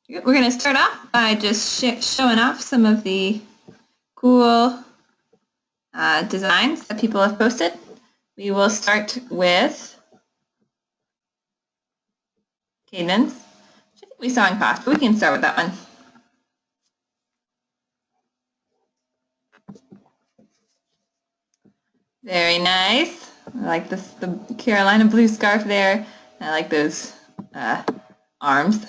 We're going to start off by just showing off some of the cool designs that people have posted. We will start with Cadence, which I think we saw in class, but we can start with that one. Very nice. I like this, the Carolina blue scarf there. I like those arms.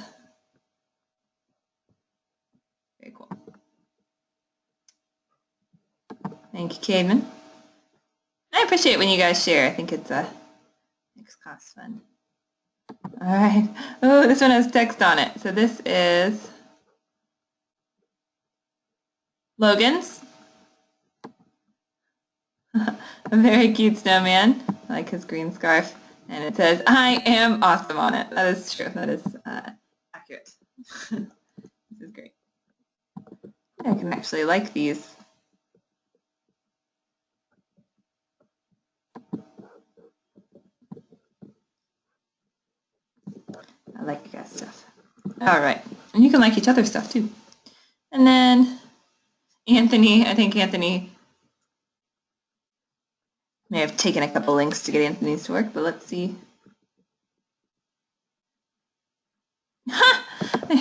Very cool. Thank you, Cademan. I appreciate when you guys share. I think it's makes class fun. All right. Oh, this one has text on it. So this is Logan's. A very cute snowman. I like his green scarf. And it says, "I am awesome" on it. That is true. That is accurate. This is great. I can actually like these. I like you guys' stuff. All right. And you can like each other's stuff too. And then Anthony, I think Anthony may have taken a couple links to get Anthony's to work, but let's see.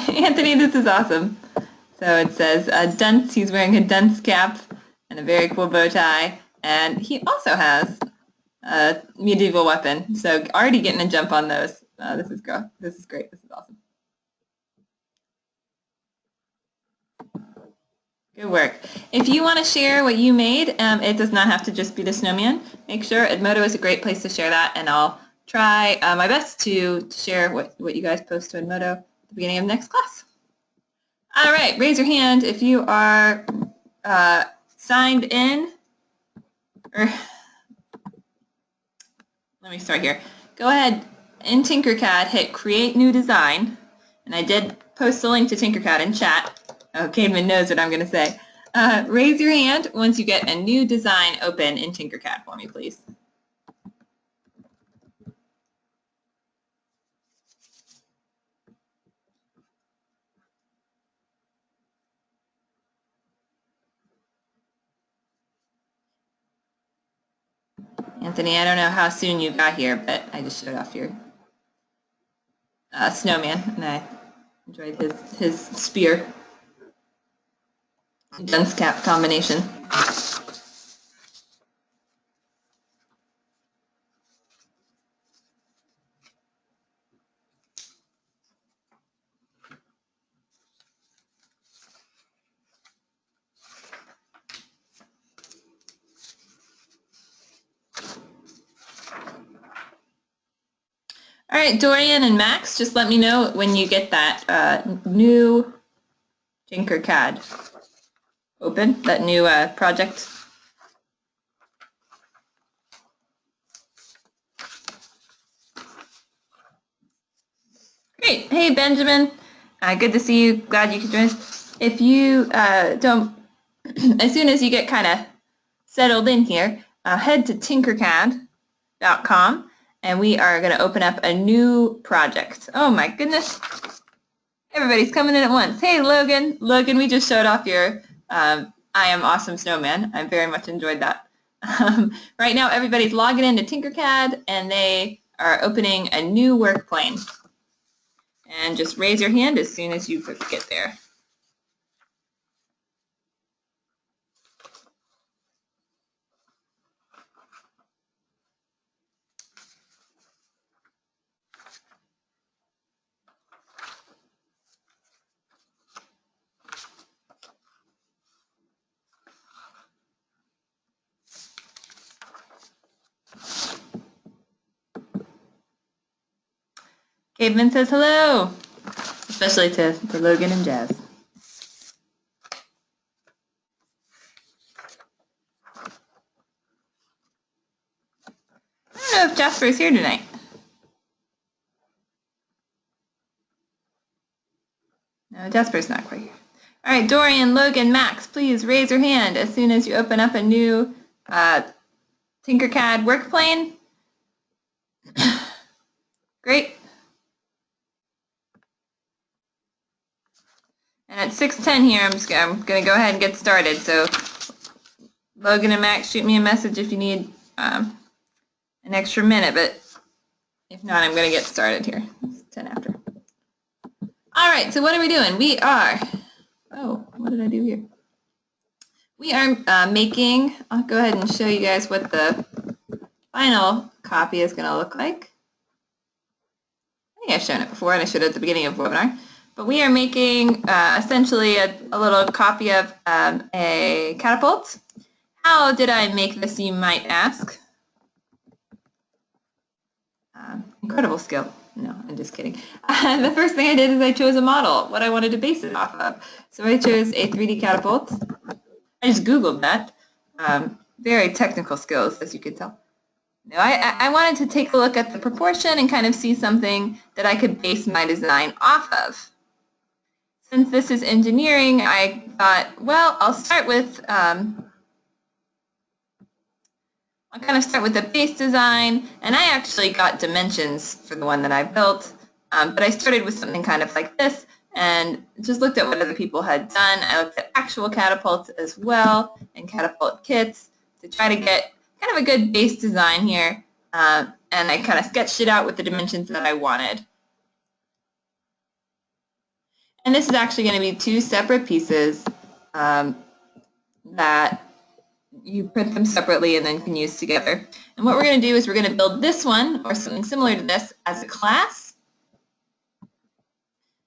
Anthony, this is awesome. So it says dunce. He's wearing a dunce cap and a very cool bow tie. And he also has a medieval weapon. So already getting a jump on those. This is great. This is awesome. Good work. If you want to share what you made, it does not have to just be the snowman. Make sure Edmodo is a great place to share that, and I'll try my best to share what you guys post to Edmodo at the beginning of next class. All right, raise your hand if you are signed in. Or let me start here. Go ahead in Tinkercad, hit Create New Design, and I did post the link to Tinkercad in chat. Oh, Cademan knows what I'm going to say. Raise your hand once you get a new design open in Tinkercad for me, please. Anthony, I don't know how soon you got here, but I just showed off your snowman, and I enjoyed his spear dunce cap combination. All right, Dorian and Max, just let me know when you get that new Tinkercad open, that new project. Great. Hey, Benjamin. Good to see you. Glad you could join us. If you don't, as soon as you get kind of settled in here, head to tinkercad.com, and we are going to open up a new project. Oh my goodness. Everybody's coming in at once. Hey, Logan. Logan, we just showed off your I Am Awesome Snowman. I very much enjoyed that. Right now, everybody's logging into Tinkercad, and they are opening a new work plane. And just raise your hand as soon as you get there. Caveman says hello, especially to Logan and Jazz. I don't know if Jasper is here tonight. No, Jasper's not quite here. All right, Dorian, Logan, Max, please raise your hand as soon as you open up a new Tinkercad work plane. Great. And at 6:10 here, I'm going to go ahead and get started. So Logan and Max, shoot me a message if you need an extra minute, but if not, I'm going to get started here. It's 10 after. All right, so what are we doing? We are, oh, what did I do here? We are making, I'll go ahead and show you guys what the final copy is going to look like. I think I've shown it before, and I showed it at the beginning of the webinar. But we are making essentially a little copy of a catapult. How did I make this, you might ask? Incredible skill. No, I'm just kidding. The first thing I did is I chose a model, what I wanted to base it off of. So I chose a 3D catapult. I just Googled that. Very technical skills, as you can tell. No, I wanted to take a look at the proportion and kind of see something that I could base my design off of. Since this is engineering, I thought, well, I'll start with I'll kind of start with the base design, and I actually got dimensions for the one that I built, but I started with something kind of like this and just looked at what other people had done. I looked at actual catapults as well and catapult kits to try to get kind of a good base design here, and I kind of sketched it out with the dimensions that I wanted. And this is actually going to be two separate pieces that you print them separately and then can use together. And what we're going to do is we're going to build this one or something similar to this as a class.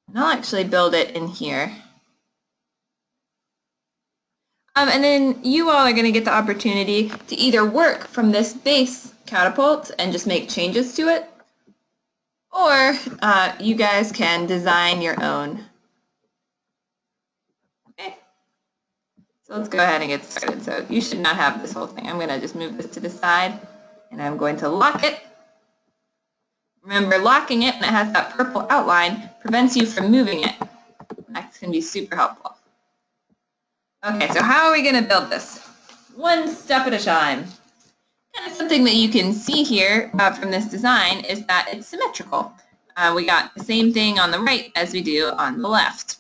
And I'll actually build it in here. And then you all are going to get the opportunity to either work from this base catapult and just make changes to it, or you guys can design your own. So let's go ahead and get started. So you should not have this whole thing. I'm going to just move this to the side, and I'm going to lock it. Remember, locking it, and it has that purple outline, prevents you from moving it. That's going to be super helpful. Okay, so how are we going to build this? One step at a time. Kind of something that you can see here from this design is that it's symmetrical. We got the same thing on the right as we do on the left.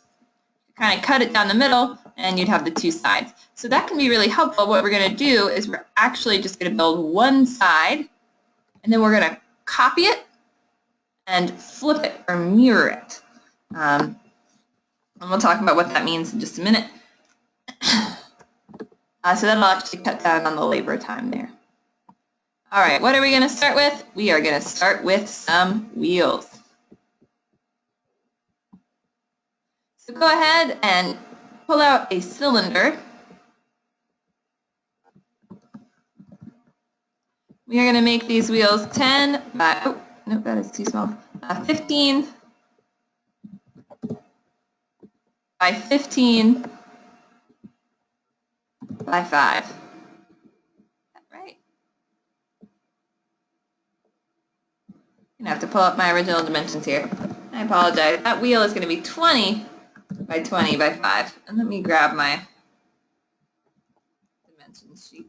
Kind of cut it down the middle, and you'd have the two sides. So that can be really helpful. What we're going to do is we're actually just going to build one side, and then we're going to copy it and flip it or mirror it. And we'll talk about what that means in just a minute. So that'll actually cut down on the labor time there. All right, what are we going to start with? We are going to start with some wheels. So go ahead and pull out a cylinder. We are going to make these wheels 10 by, oh, no, that is too small, 15 by 15 by 5. Right. I'm going to have to pull up my original dimensions here. I apologize. That wheel is going to be 20 by 20 by 5. And let me grab my dimensions sheet.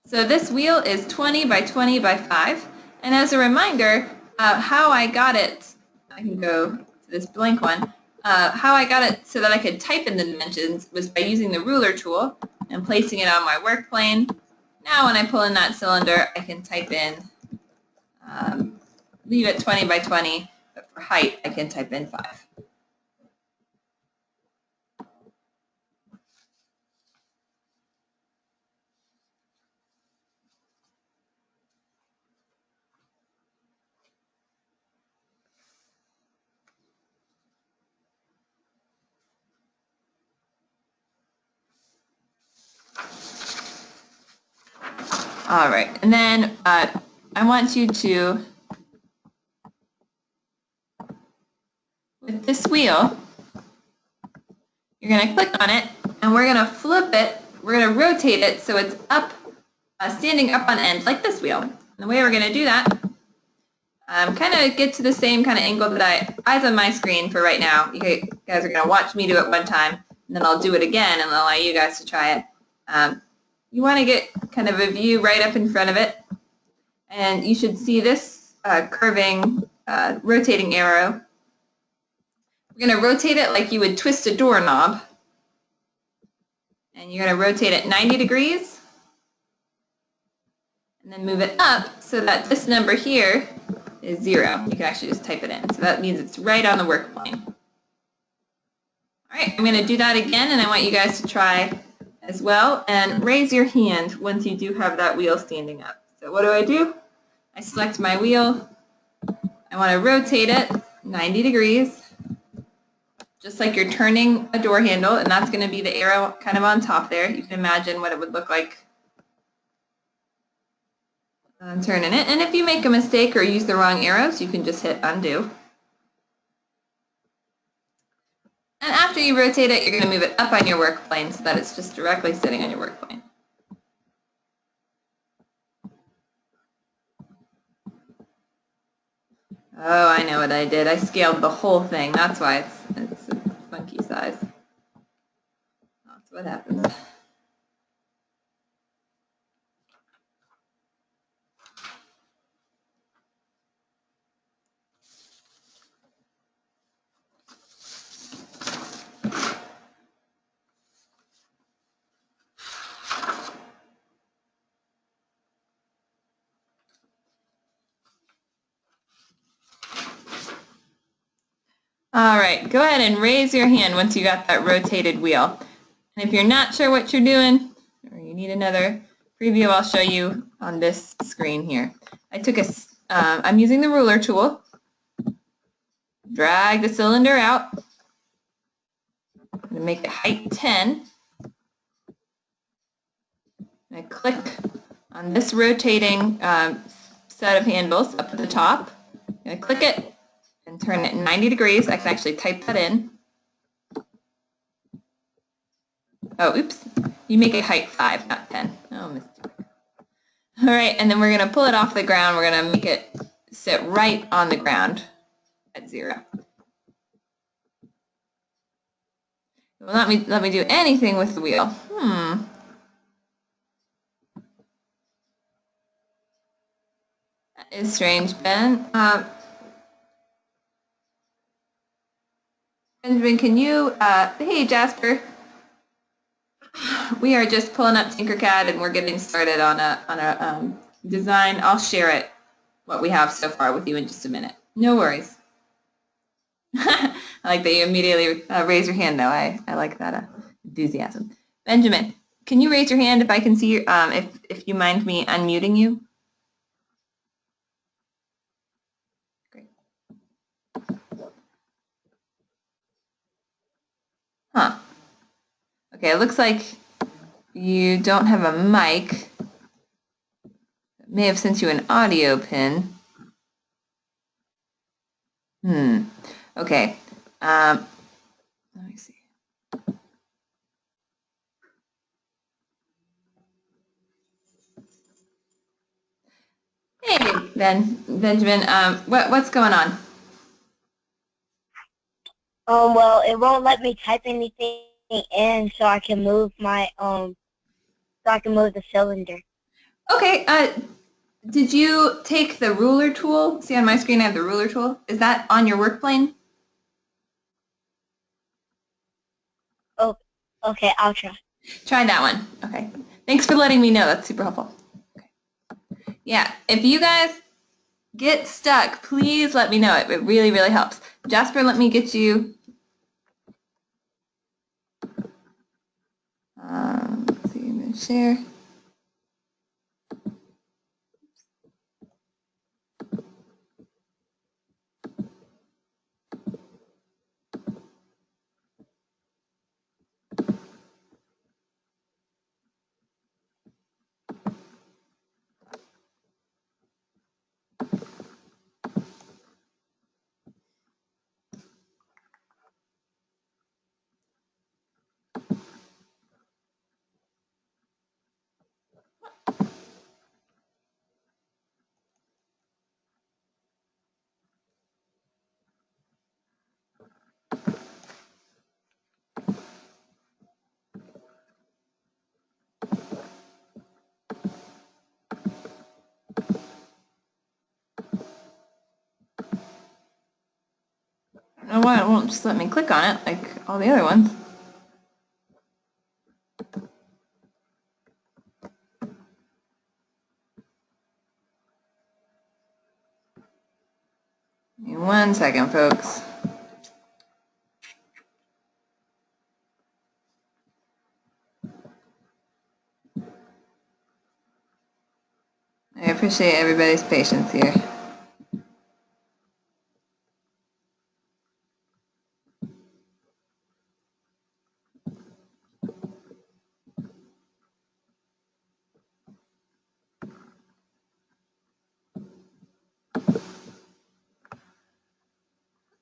So this wheel is 20 by 20 by 5. And as a reminder, how I got it, I can go to this blank one, how I got it so that I could type in the dimensions was by using the ruler tool and placing it on my work plane. Now when I pull in that cylinder, I can type in, leave it 20 by 20, but for height, I can type in 5. All right, and then I want you to, with this wheel, you're going to click on it, and we're going to flip it, we're going to rotate it so it's up, standing up on end, like this wheel. And the way we're going to do that, kind of get to the same kind of angle that eyes on my screen for right now. You guys are going to watch me do it one time, and then I'll do it again and allow you guys to try it. You want to get kind of a view right up in front of it, and you should see this curving, rotating arrow We're going to rotate it like you would twist a doorknob. And you're going to rotate it 90 degrees. And then move it up so that this number here is 0. You can actually just type it in. So that means it's right on the work plane. All right, I'm going to do that again, and I want you guys to try as well. And raise your hand once you do have that wheel standing up. So what do? I select my wheel. I want to rotate it 90 degrees, just like you're turning a door handle, and that's going to be the arrow kind of on top there. You can imagine what it would look like on turning it. And if you make a mistake or use the wrong arrows, you can just hit undo. And after you rotate it, you're going to move it up on your work plane so that it's just directly sitting on your work plane. Oh, I know what I did. I scaled the whole thing. That's why it's a funky size. That's what happens. All right, go ahead and raise your hand once you got that rotated wheel. And if you're not sure what you're doing, or you need another preview, I'll show you on this screen here. I'm using the ruler tool. Drag the cylinder out. I'm going to make it height 10. I click on this rotating set of handles up at the top. I'm going to click it and turn it 90 degrees. I can actually type that in. Oh, oops. You make it height 5, not 10. Oh, mistake. All right, and then we're going to pull it off the ground. We're going to make it sit right on the ground at 0. It will not let me do anything with the wheel. That is strange, Ben. Benjamin, can you, hey Jasper, we are just pulling up Tinkercad and we're getting started on a design. I'll share it, what we have so far with you in just a minute. No worries. I like that you immediately raise your hand though. I like that enthusiasm. Benjamin, can you raise your hand if I can see you, if you mind me unmuting you? Great. Huh. Okay, it looks like you don't have a mic. It may have sent you an audio pin. Okay. Let me see. Hey, Benjamin. What's going on? Well, it won't let me type anything in so I can move my, so I can move the cylinder. Okay, did you take the ruler tool? See on my screen I have the ruler tool. Is that on your work plane? Oh, okay, I'll try. Try that one. Okay. Thanks for letting me know. That's super helpful. Okay. Yeah, if you guys get stuck, please let me know. It really, really helps. Jasper, let me get you. Let's see, I'm going to share. don't know why it won't just let me click on it like all the other ones. Give me 1 second, folks. I appreciate everybody's patience here.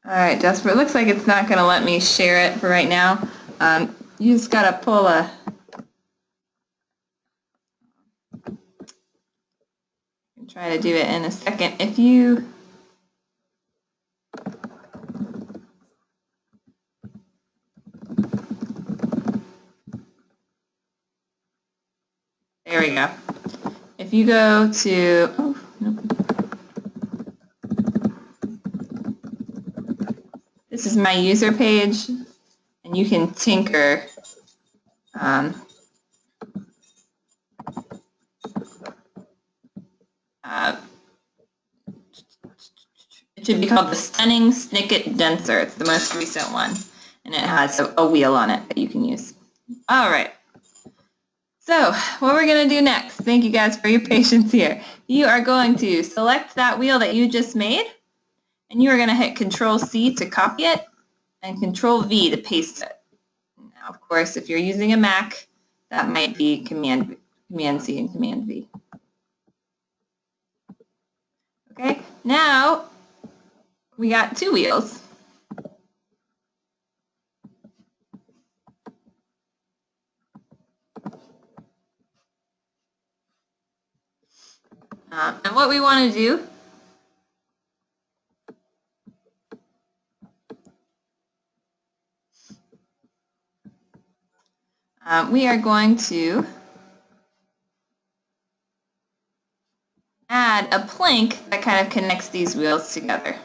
All right, Jasper, it looks like it's not going to let me share it for right now. You just got to pull a... I'll try to do it in a second. If you... There we go. If you go to... Oh, nope. This is my user page, and you can tinker it should be called the Stunning Snicket Denser. It's the most recent one, and it has a wheel on it that you can use. All right. So what we're going to do next, thank you guys for your patience here. You are going to select that wheel that you just made, and you are going to hit Control-C to copy it, and Control-V to paste it. Now, of course, if you're using a Mac, that might be Command-C and Command-V. Okay, now we got 2 wheels. And what we want to do we are going to add a plank that kind of connects these wheels together.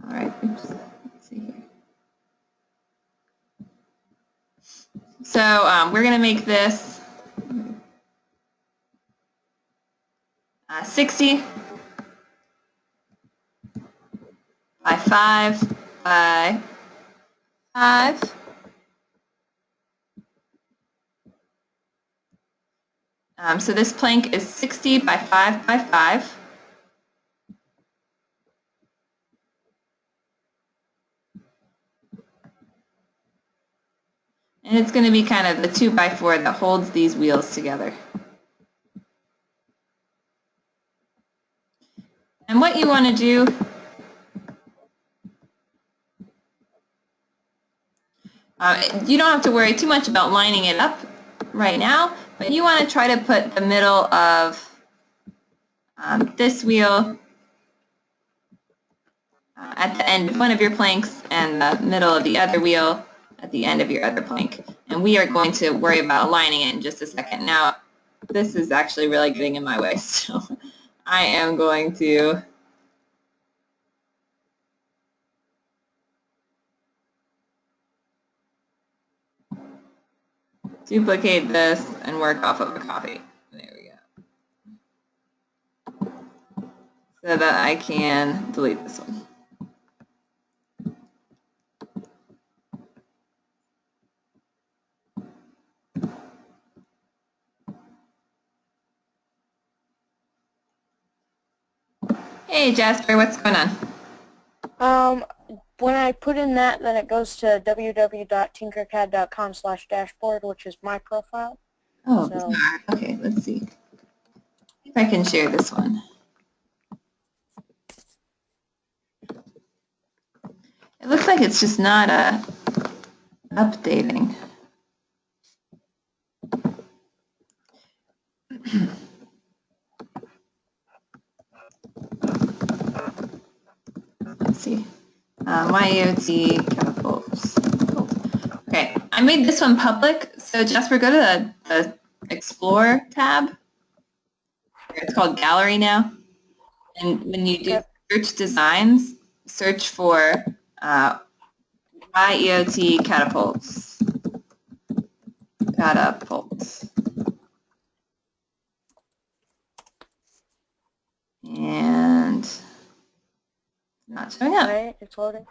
All right, oops, let's see here. So we're going to make this 60 by 5 by 5. So this plank is 60 by 5 by 5. And it's going to be kind of the 2 by 4 that holds these wheels together. And what you want to do you don't have to worry too much about lining it up right now, but you want to try to put the middle of this wheel at the end of one of your planks and the middle of the other wheel at the end of your other plank. And we are going to worry about aligning it in just a second. Now, this is actually really getting in my way, so I am going to duplicate this and work off of a copy. There we go. So that I can delete this one. Hey Jasper, what's going on? When I put in that, then it goes to www.tinkercad.com/dashboard, which is my profile. Oh, so, okay, let's see. If I can share this one. It looks like it's just not updating. Let's see. YEOT catapults. Okay, I made this one public. So Jasper, go to the Explore tab. It's called Gallery now. And when you do search designs, search for YEOT catapults. Catapults. And not showing up. Alright, it's loading.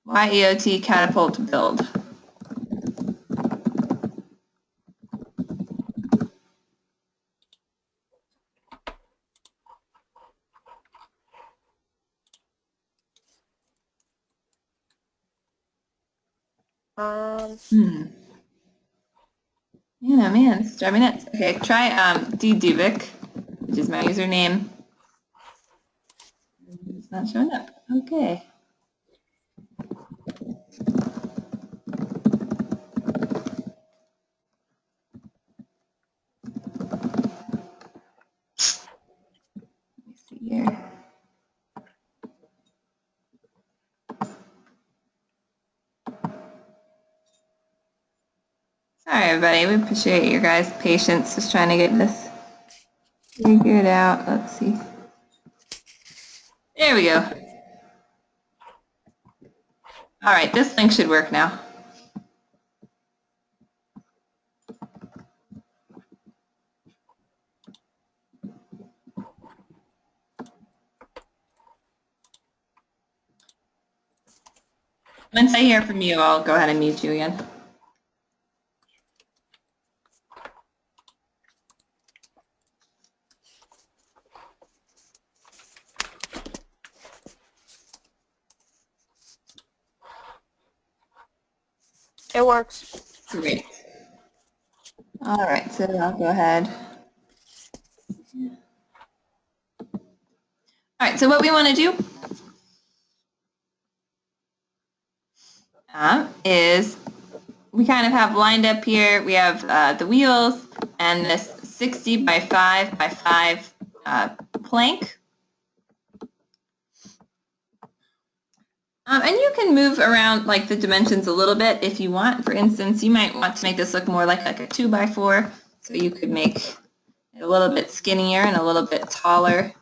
YEOT catapult build. Yeah, man, it's driving me nuts. Okay, try dduvik, which is my username. It's not showing up. Okay. Let me see here. Sorry, everybody. We appreciate your guys' patience just trying to get this figured out. Let's see. There we go. All right, this link should work now. Once I hear from you, I'll go ahead and mute you again. It works. Great. All right, so I'll go ahead. All right, so what we want to do is we kind of have lined up here, we have the wheels and this 60 by 5 by 5 plank. And you can move around like the dimensions a little bit if you want. For instance, you might want to make this look more like a 2 by 4, so you could make it a little bit skinnier and a little bit taller.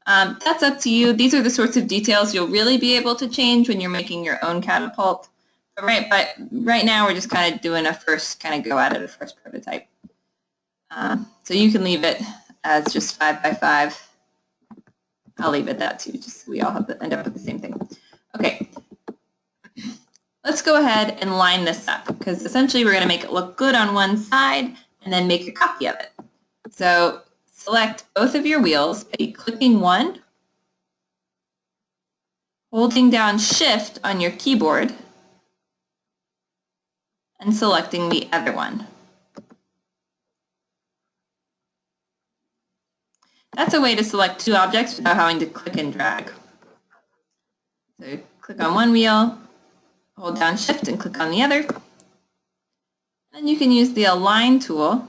That's up to you. These are the sorts of details you'll really be able to change when you're making your own catapult. But right now we're just kind of doing a first kind of go at it, a first prototype. So you can leave it as just 5 by 5. I'll leave it that too, just so we all have end up with the same thing. Okay, let's go ahead and line this up because essentially we're going to make it look good on one side and then make a copy of it. So select both of your wheels by clicking one, holding down Shift on your keyboard, and selecting the other one. That's a way to select two objects without having to click and drag. So click on one wheel, hold down Shift and click on the other. Then you can use the Align tool,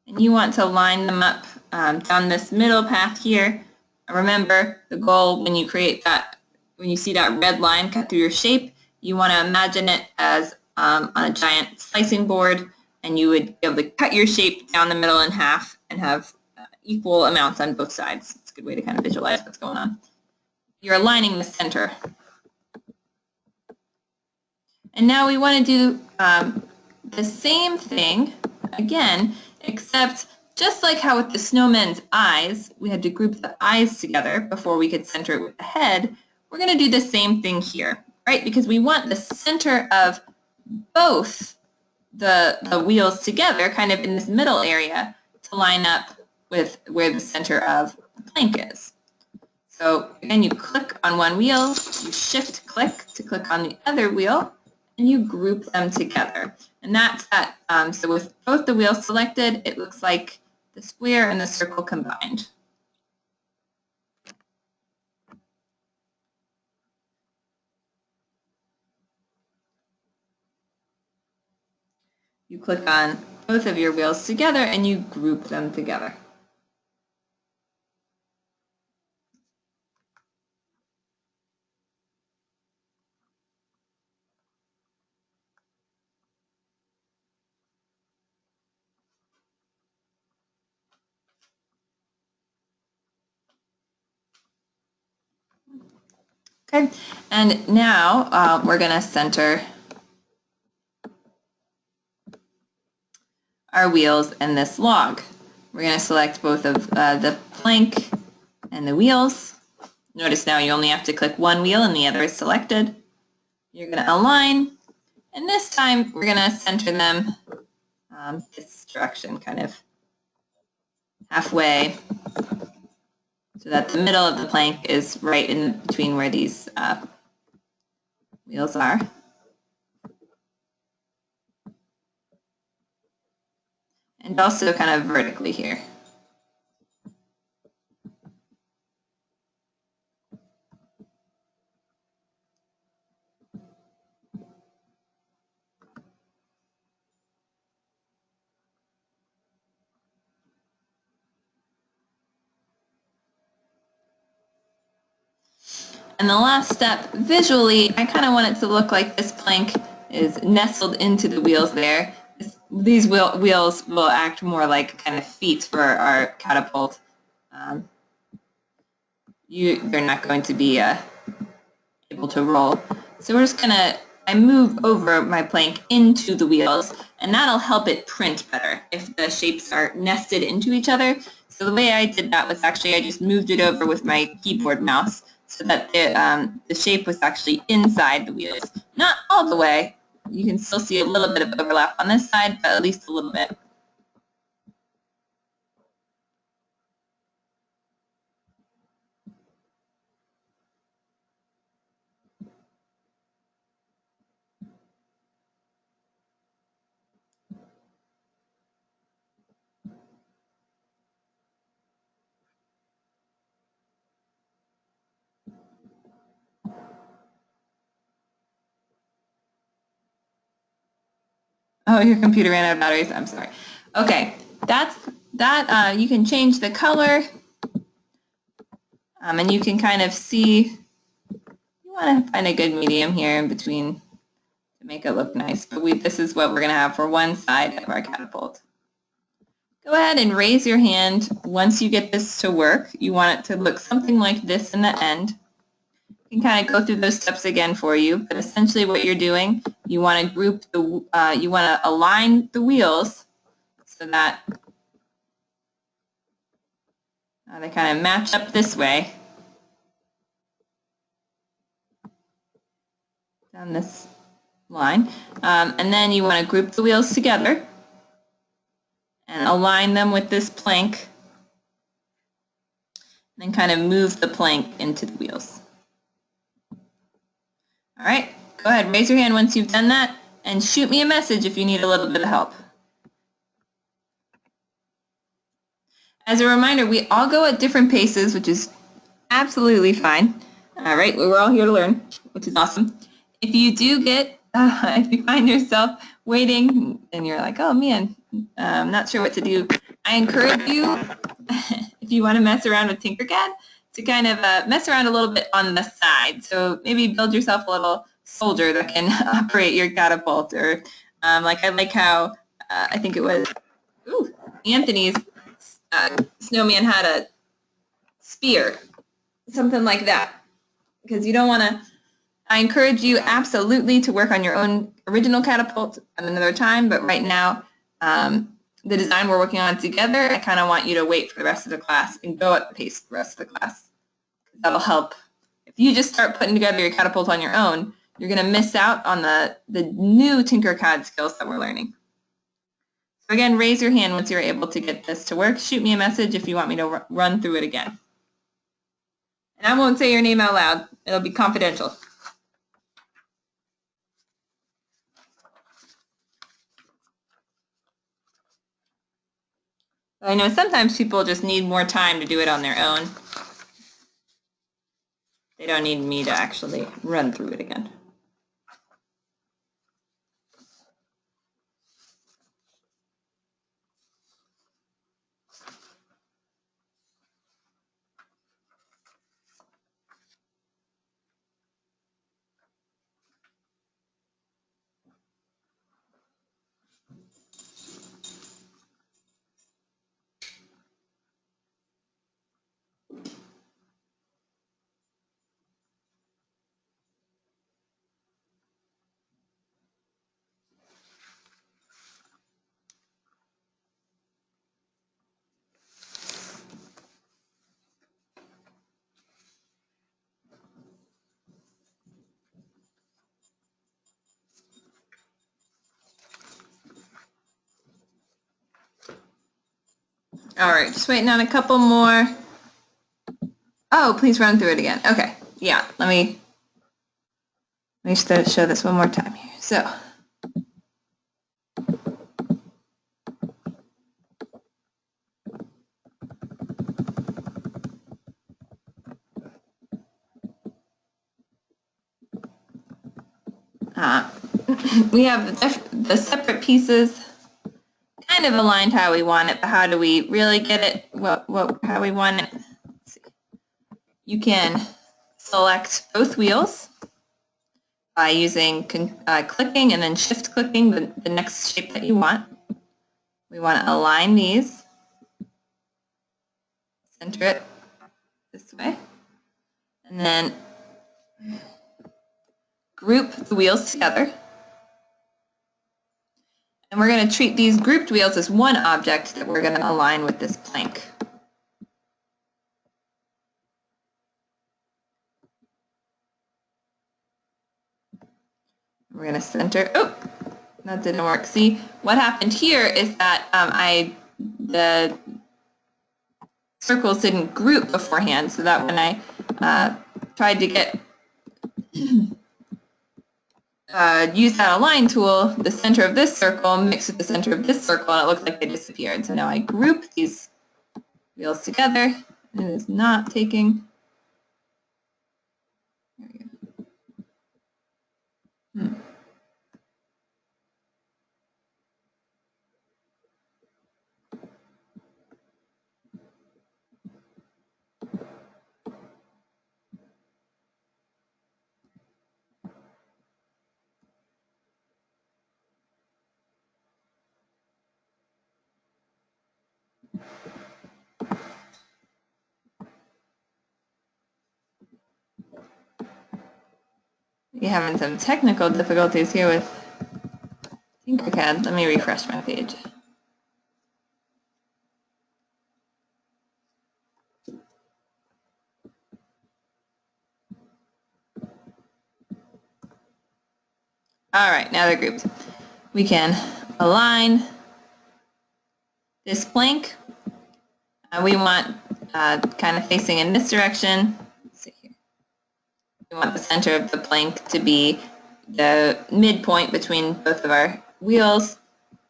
and you want to line them up down this middle path here. Remember, the goal when you create that, when you see that red line cut through your shape, you want to imagine it as on a giant slicing board, and you would be able to cut your shape down the middle in half and have equal amounts on both sides. It's a good way to kind of visualize what's going on. You're aligning the center. And now we want to do the same thing again, except just like how with the snowman's eyes, we had to group the eyes together before we could center it with the head, we're going to do the same thing here, right? Because we want the center of both the wheels together, kind of in this middle area, to line up with where the center of the plank is. So again, you click on one wheel, you shift click to click on the other wheel, and you group them together. And that's that. So with both the wheels selected, it looks like the square and the circle combined. You click on both of your wheels together and you group them together. Okay, and now we're going to center our wheels in this log. We're going to select both of the plank and the wheels. Notice now you only have to click one wheel and the other is selected. You're going to align, and this time we're going to center them this direction, kind of halfway, so that the middle of the plank is right in between where these wheels are. And also kind of vertically here. And the last step, visually, I kind of want it to look like this plank is nestled into the wheels there. These wheels will act more like kind of feet for our catapult. They're not going to be able to roll. So we're just gonna, I move over my plank into the wheels, and that'll help it print better if the shapes are nested into each other. So the way I did that was actually I just moved it over with my keyboard mouse so that the shape was actually inside the wheels. Not all the way. You can still see a little bit of overlap on this side, but at least a little bit. Oh, your computer ran out of batteries. I'm sorry. Okay, that's that. You can change the color, and you can kind of see. You want to find a good medium here in between to make it look nice. But this is what we're going to have for one side of our catapult. Go ahead and raise your hand once you get this to work. You want it to look something like this in the end. You can kind of go through those steps again for you, but essentially what you're doing, you want to group you want to align the wheels so that they kind of match up this way down this line, and then you want to group the wheels together and align them with this plank, and then kind of move the plank into the wheels. All right, go ahead, raise your hand once you've done that, and shoot me a message if you need a little bit of help. As a reminder, we all go at different paces, which is absolutely fine. All right, we're all here to learn, which is awesome. If you do get, if you find yourself waiting and you're like, oh man, I'm not sure what to do, I encourage you, if you want to mess around with Tinkercad, to kind of mess around a little bit on the side. So maybe build yourself a little soldier that can operate your catapult, or like I like how I think it was Anthony's snowman had a spear, something like that, because you don't want to. I encourage you absolutely to work on your own original catapult at another time, but right now, the design we're working on together, I kind of want you to wait for the rest of the class and go at the pace of the rest of the class. That'll help. If you just start putting together your catapult on your own, you're going to miss out on the new Tinkercad skills that we're learning. So again, raise your hand once you're able to get this to work. Shoot me a message if you want me to run through it again. And I won't say your name out loud. It'll be confidential. I know sometimes people just need more time to do it on their own. They don't need me to actually run through it again. All right, just waiting on a couple more. Oh, please run through it again. Okay, yeah, let me show this one more time here. So, we have the separate pieces kind of aligned how we want it, but how do we really get it how we want it? Let's see. You can select both wheels by using clicking and then shift clicking the next shape that you want. We want to align these, center it this way, and then group the wheels together. And we're going to treat these grouped wheels as one object that we're going to align with this plank. We're going to center, oh, that didn't work. See, what happened here is that the circles didn't group beforehand, so that when I tried to get use that align tool, the center of this circle mixed with the center of this circle, and it looked like they disappeared. So now I group these wheels together, and it is not taking. There we go. We're having some technical difficulties here with Tinkercad. Let me refresh my page. All right, now they're grouped. We can align this plank. We want kind of facing in this direction. Let's see here. We want the center of the plank to be the midpoint between both of our wheels,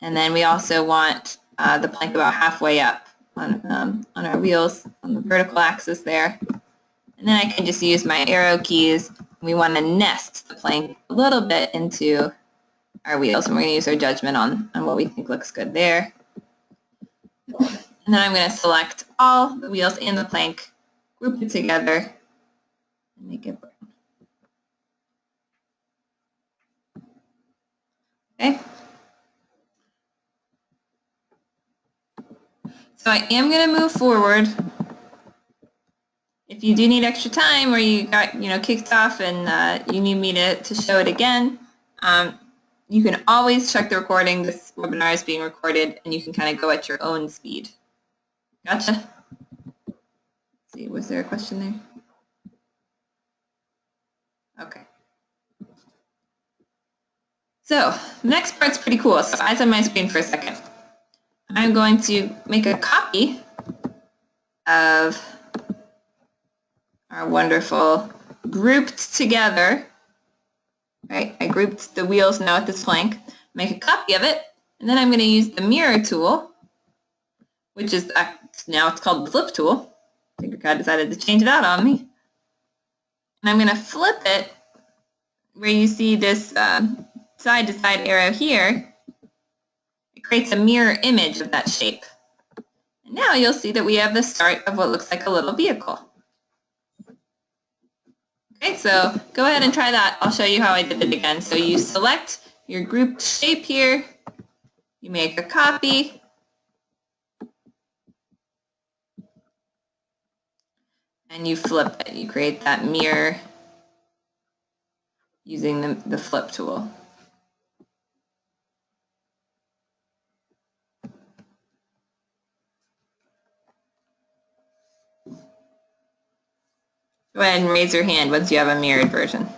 and then we also want the plank about halfway up on our wheels on the vertical axis there. And then I can just use my arrow keys. We want to nest the plank a little bit into our wheels, and we're going to use our judgment on what we think looks good there. And then I'm going to select all the wheels and the plank, group it together, and make it brown. Okay. So I am going to move forward. If you do need extra time or you got kicked off and you need me to show it again, you can always check the recording. This webinar is being recorded, and you can kind of go at your own speed. Gotcha? Let's see, was there a question there? Okay. So the next part's pretty cool. So eyes on my screen for a second. I'm going to make a copy of our wonderful grouped together. Right, I grouped the wheels now at this plank. Make a copy of it, and then I'm going to use the mirror tool, which is now it's called the flip tool. Tinkercad decided to change it out on me. And I'm going to flip it where you see this side-to-side arrow here. It creates a mirror image of that shape. And now you'll see that we have the start of what looks like a little vehicle. Okay, so go ahead and try that. I'll show you how I did it again. So you select your grouped shape here. You make a copy. And you flip it. You create that mirror using the flip tool. Go ahead and raise your hand once you have a mirrored version.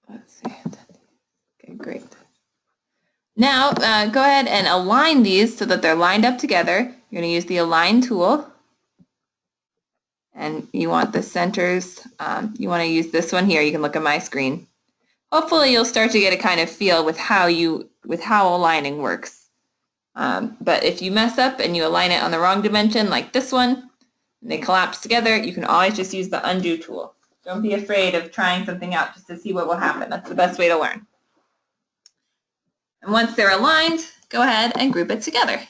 Let's see. Okay, great. Now, go ahead and align these so that they're lined up together. You're going to use the Align tool. And you want the centers, you want to use this one here. You can look at my screen. Hopefully you'll start to get a kind of feel with how aligning works. But if you mess up and you align it on the wrong dimension, like this one, and they collapse together, you can always just use the undo tool. Don't be afraid of trying something out just to see what will happen. That's the best way to learn. And once they're aligned, go ahead and group it together.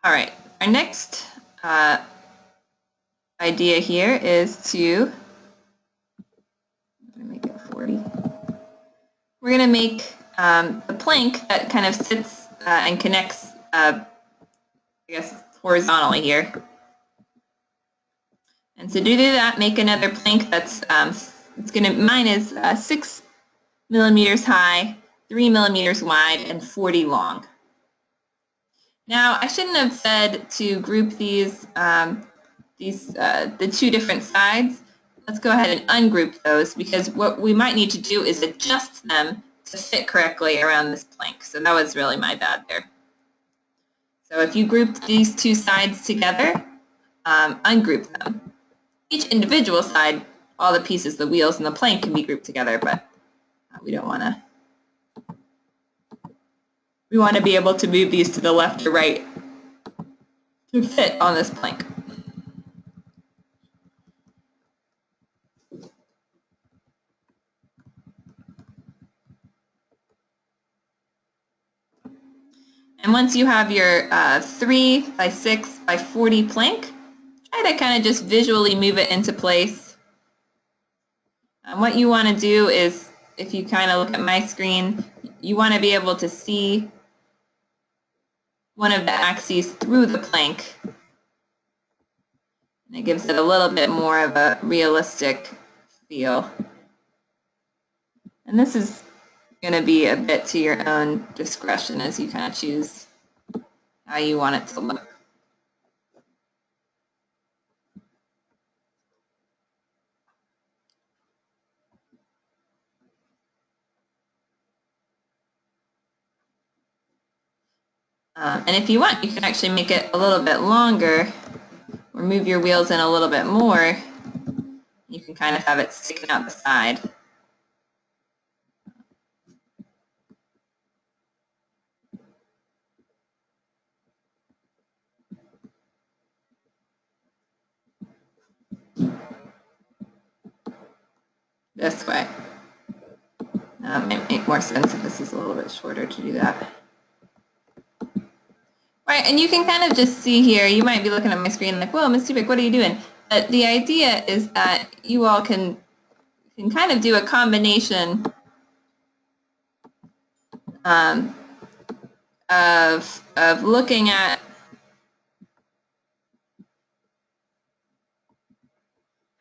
All right, our next idea here is to make it 40. We're going to make a plank that kind of sits and connects, I guess, horizontally here. And so to do that, make another plank that's, mine is 6 millimeters high, 3 millimeters wide, and 40 long. Now, I shouldn't have said to group these, the two different sides. Let's go ahead and ungroup those, because what we might need to do is adjust them to fit correctly around this plank. So that was really my bad there. So if you group these two sides together, ungroup them. Each individual side, all the pieces, the wheels and the plank can be grouped together, but we don't want to. We want to be able to move these to the left or right to fit on this plank. And once you have your 3 by 6 by 40 plank, try to kind of just visually move it into place. And what you want to do is, if you kind of look at my screen, you want to be able to see one of the axes through the plank. And it gives it a little bit more of a realistic feel. And this is going to be a bit to your own discretion as you kind of choose how you want it to look. And if you want, you can actually make it a little bit longer or move your wheels in a little bit more. You can kind of have it sticking out the side. This way. It might make more sense if this is a little bit shorter to do that. Right, and you can kind of just see here, you might be looking at my screen like, whoa, Ms. Tubic, what are you doing? But the idea is that you all can kind of do a combination of looking at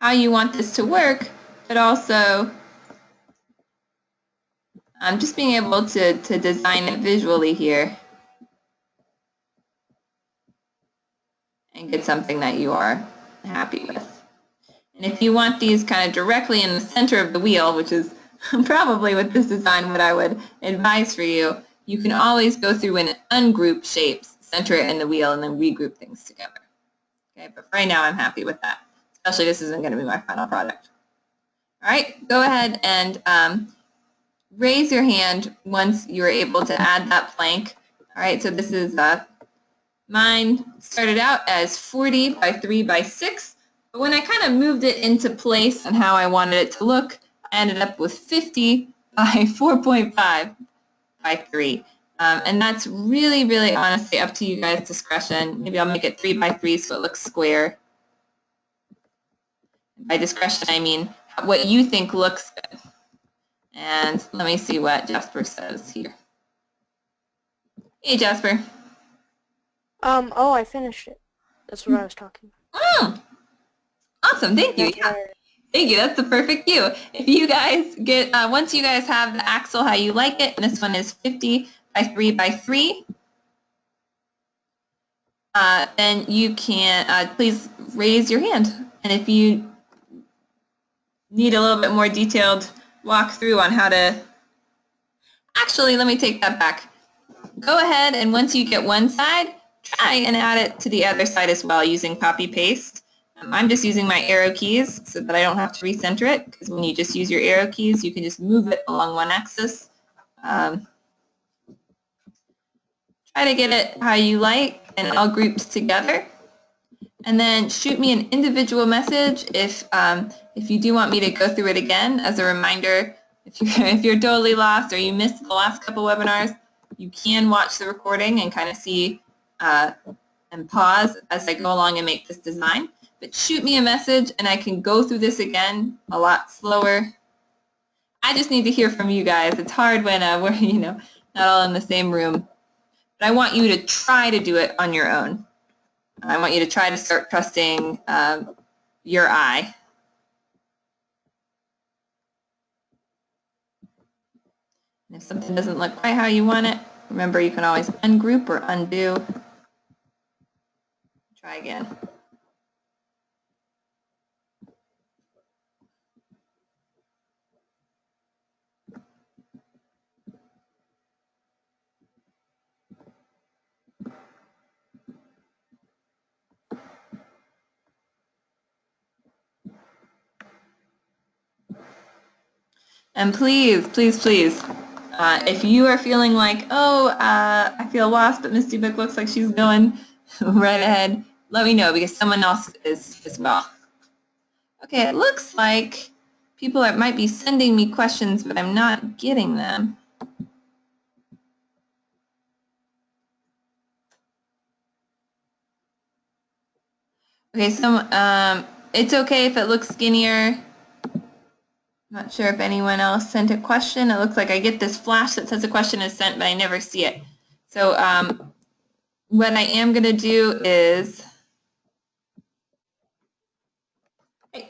how you want this to work, but also just being able to design it visually here and get something that you are happy with. And if you want these kind of directly in the center of the wheel, which is probably with this design what I would advise for you, you can always go through and ungroup shapes, center it in the wheel, and then regroup things together. Okay, but for right now I'm happy with that, especially this isn't going to be my final product. All right, go ahead and raise your hand once you're able to add that plank. All right, so this is mine started out as 40 by 3 by 6, but when I kind of moved it into place and how I wanted it to look, I ended up with 50 by 4.5 by 3. And that's really, really honestly up to you guys' discretion. Maybe I'll make it 3 by 3 so it looks square. By discretion, I mean what you think looks good. And let me see what Jasper says here. Hey, Jasper. Oh, I finished it. That's what I was talking about. Awesome, thank you. Yeah. Thank you, that's the perfect view. If you guys get, once you guys have the axle how you like it, and this one is 50 by 3 by 3, then you can, please raise your hand. And if you need a little bit more detailed walkthrough on how to, actually, let me take that back. Go ahead and once you get one side, try and add it to the other side as well using copy paste. I'm just using my arrow keys so that I don't have to recenter it, because when you just use your arrow keys, you can just move it along one axis. Try to get it how you like and all grouped together. And then shoot me an individual message if you do want me to go through it again. As a reminder, if you're totally lost or you missed the last couple webinars, you can watch the recording and kind of see and pause as I go along and make this design. But shoot me a message and I can go through this again a lot slower. I just need to hear from you guys. It's hard when we're not all in the same room. But I want you to try to do it on your own. I want you to try to start trusting your eye. And if something doesn't look quite how you want it, remember you can always ungroup or undo. Try again. And please, please, please, if you are feeling like, oh, I feel lost, but Misty Book looks like she's going right ahead, let me know, because someone else is as well. Okay, it looks like people might be sending me questions, but I'm not getting them. Okay, so it's okay if it looks skinnier. Not sure if anyone else sent a question. It looks like I get this flash that says a question is sent, but I never see it. So what I am going to do is, I'm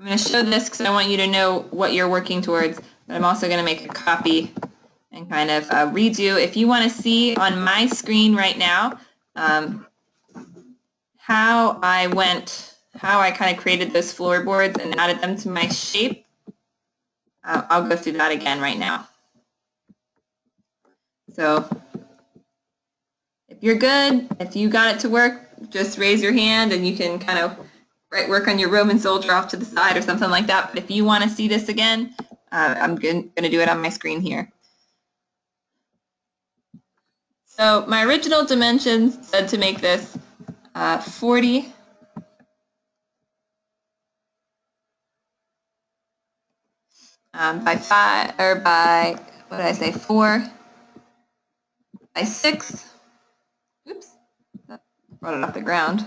going to show this because I want you to know what you're working towards, but I'm also going to make a copy and kind of redo. If you want to see on my screen right now how I kind of created those floorboards and added them to my shape, I'll go through that again right now. So if you're good, if you got it to work, just raise your hand and you can kind of work on your Roman soldier off to the side or something like that. But if you want to see this again, I'm going to do it on my screen here. So my original dimensions said to make this 40 by 5, or by, what did I say, 4 by 6. Oops, that brought it off the ground.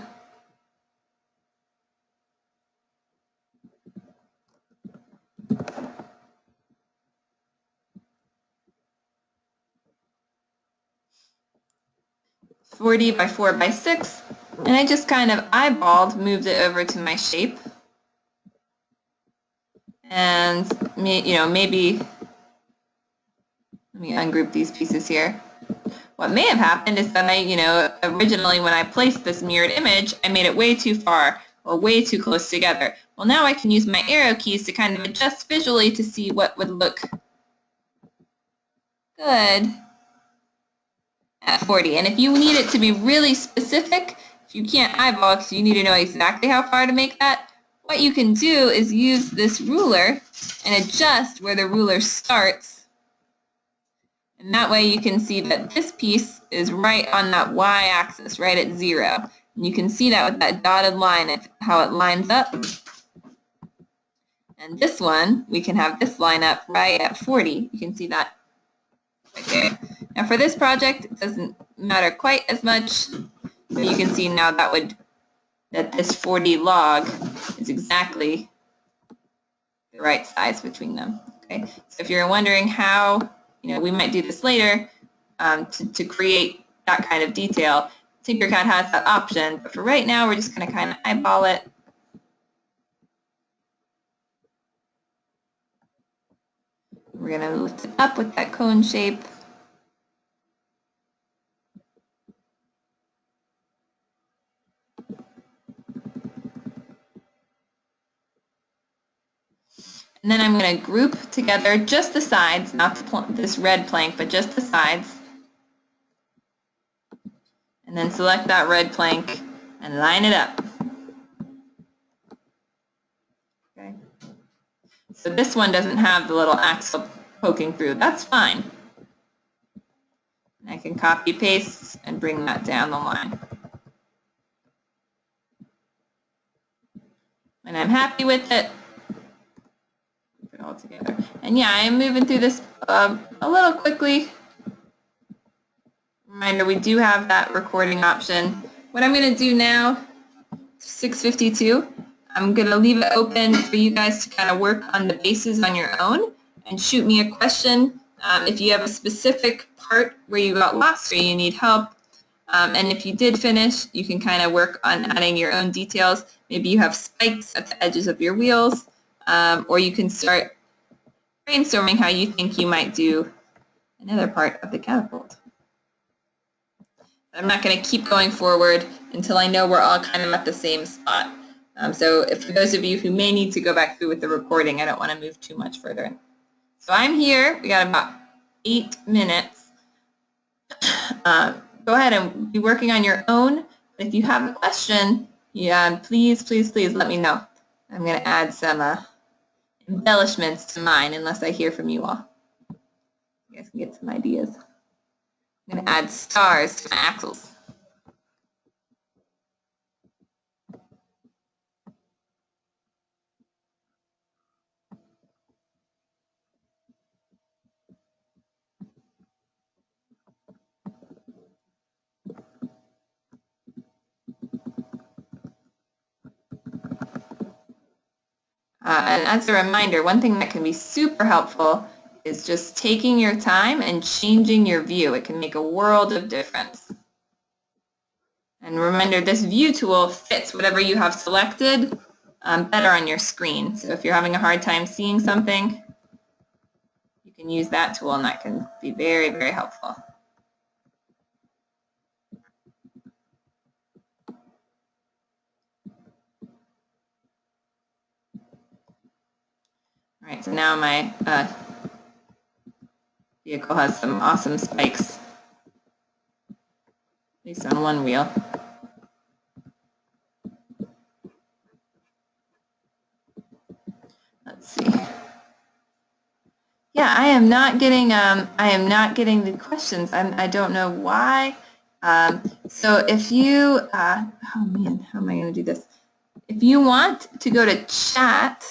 .40 by 4 by 6, and I just kind of eyeballed, moved it over to my shape, and maybe let me ungroup these pieces here. What may have happened is that originally when I placed this mirrored image, I made it way too far or way too close together. Well, now I can use my arrow keys to kind of adjust visually to see what would look good at 40. And if you need it to be really specific, if you can't eyeball because you need to know exactly how far to make that, what you can do is use this ruler and adjust where the ruler starts. And that way you can see that this piece is right on that y-axis, right at 0. And you can see that with that dotted line, how it lines up. And this one, we can have this line up right at 40. You can see that right there. Now for this project, it doesn't matter quite as much, but you can see now that this 40 log is exactly the right size between them. Okay, so if you're wondering how, we might do this later to create that kind of detail, Tinkercad has that option, but for right now, we're just going to kind of eyeball it. We're going to lift it up with that cone shape. And then I'm going to group together just the sides, not this red plank, but just the sides. And then select that red plank and line it up. Okay. So this one doesn't have the little axle poking through. That's fine. And I can copy paste and bring that down the line. And I'm happy with it. Put it all together. And yeah, I am moving through this a little quickly. Reminder, we do have that recording option. What I'm going to do now, 6:52, I'm going to leave it open for you guys to kind of work on the bases on your own and shoot me a question if you have a specific part where you got lost or you need help. And if you did finish, you can kind of work on adding your own details. Maybe you have spikes at the edges of your wheels, or you can start brainstorming how you think you might do another part of the catapult. I'm not going to keep going forward until I know we're all kind of at the same spot. So if for those of you who may need to go back through with the recording, I don't want to move too much further. So I'm here. We got about 8 minutes. Go ahead and be working on your own. If you have a question, yeah, please, please, please let me know. I'm going to add some embellishments to mine unless I hear from you all. You guys can get some ideas. I'm going to add stars to my axles. And as a reminder, one thing that can be super helpful is just taking your time and changing your view. It can make a world of difference. And remember, this view tool fits whatever you have selected better on your screen. So if you're having a hard time seeing something, you can use that tool, and that can be very, very helpful. All right, so now my vehicle has some awesome spikes, at least on one wheel. Let's see. Yeah, I am not getting the questions. I don't know why. So if you oh man, how am I going to do this? If you want to go to chat,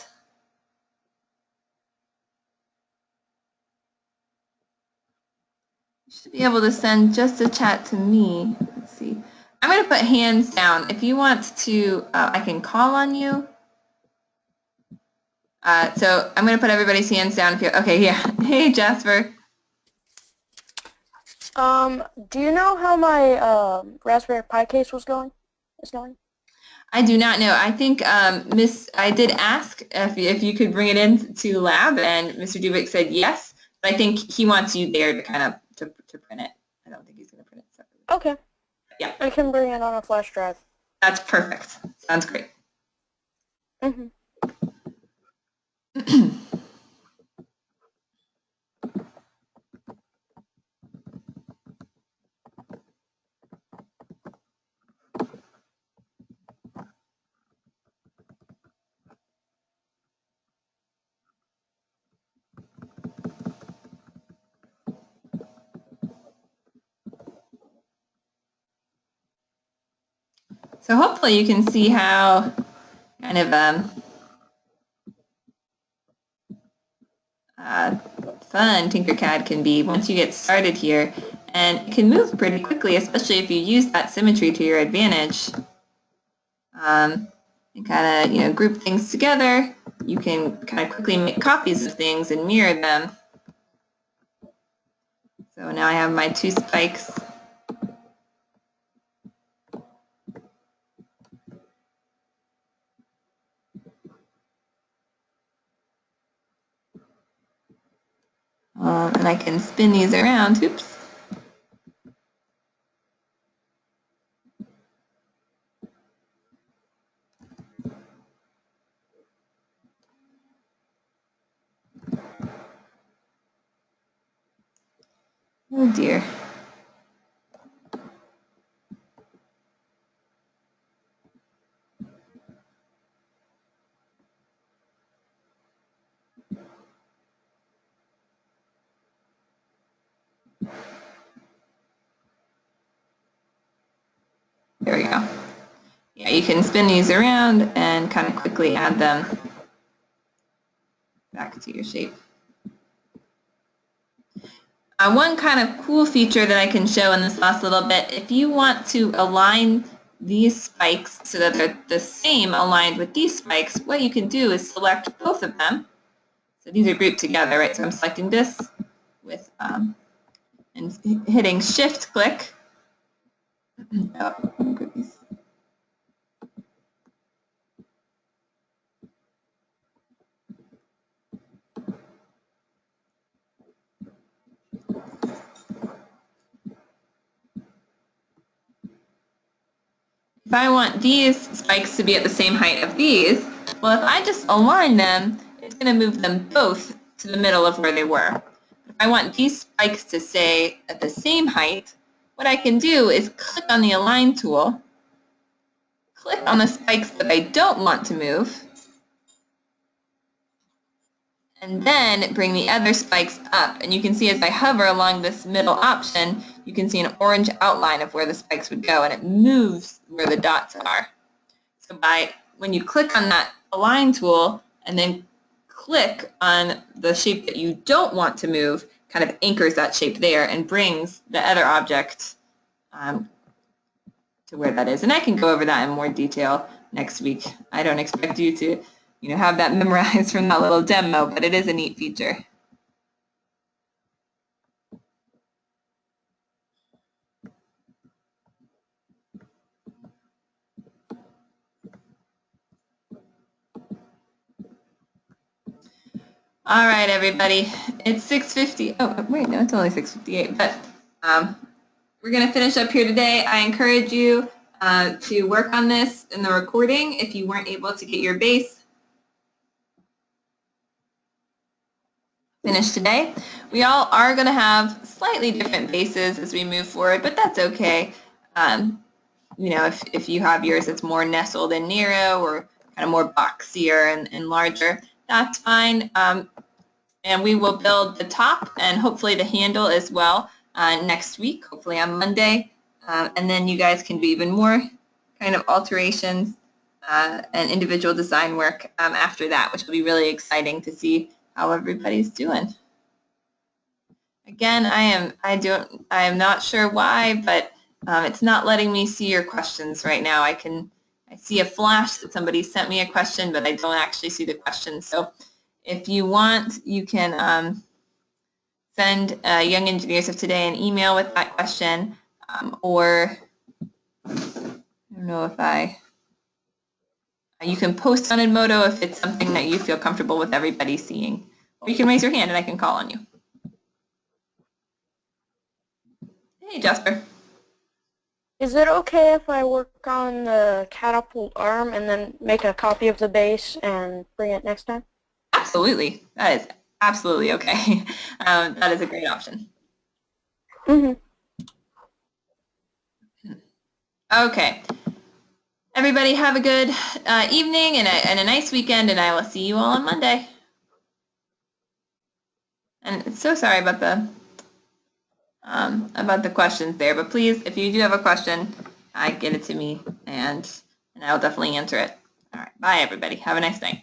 you should be able to send just a chat to me. Let's see. I'm going to put hands down. If you want to, I can call on you. So I'm going to put everybody's hands down. If you okay, yeah. Hey, Jasper. Do you know how my Raspberry Pi case is going? I do not know. I think I did ask if you could bring it in to lab, and Mr. Dubik said yes. But I think he wants you there to kind of to print it. I don't think he's going to print it separately. Okay. Yeah. I can bring it on a flash drive. That's perfect. Sounds great. Mm-hmm. So hopefully you can see how kind of fun Tinkercad can be once you get started here. And it can move pretty quickly, especially if you use that symmetry to your advantage. And kind of, group things together. You can kind of quickly make copies of things and mirror them. So now I have my 2 spikes. And I can spin these around. Oops. Oh dear. There we go. Yeah, you can spin these around and kind of quickly add them back to your shape. One kind of cool feature that I can show in this last little bit, if you want to align these spikes so that they're the same aligned with these spikes, what you can do is select both of them. So these are grouped together, right? So I'm selecting this with and hitting Shift click. Oh, group these. If I want these spikes to be at the same height of these, well, if I just align them, it's going to move them both to the middle of where they were. If I want these spikes to stay at the same height, what I can do is click on the Align tool, click on the spikes that I don't want to move, and then bring the other spikes up. And you can see as I hover along this middle option, you can see an orange outline of where the spikes would go, and it moves where the dots are. So when you click on that Align tool and then click on the shape that you don't want to move, kind of anchors that shape there and brings the other object to where that is. And I can go over that in more detail next week. I don't expect you to have that memorized from that little demo, but it is a neat feature. All right, everybody. It's 6:50. Oh, wait, no, it's only 6:58. But we're going to finish up here today. I encourage you to work on this in the recording if you weren't able to get your base finished today. We all are going to have slightly different bases as we move forward, but that's okay. If you have yours that's more nestled and narrow or kind of more boxier and larger, that's fine. And we will build the top and hopefully the handle as well next week, hopefully on Monday. And then you guys can do even more kind of alterations and individual design work after that, which will be really exciting to see how everybody's doing. Again, I am not sure why, but it's not letting me see your questions right now. I see a flash that somebody sent me a question, but I don't actually see the question. So if you want, you can send Young Engineers of Today an email with that question, or I don't know if you can post on Edmodo if it's something that you feel comfortable with everybody seeing. Or you can raise your hand and I can call on you. Hey, Jasper. Is it okay if I work on the catapult arm and then make a copy of the base and bring it next time? Absolutely. That is absolutely okay. That is a great option. Mm-hmm. Okay. Everybody have a good evening and a nice weekend, and I will see you all on Monday. And so sorry about the questions there, but please, if you do have a question, get it to me, and I'll definitely answer it. All right. Bye, everybody. Have a nice night.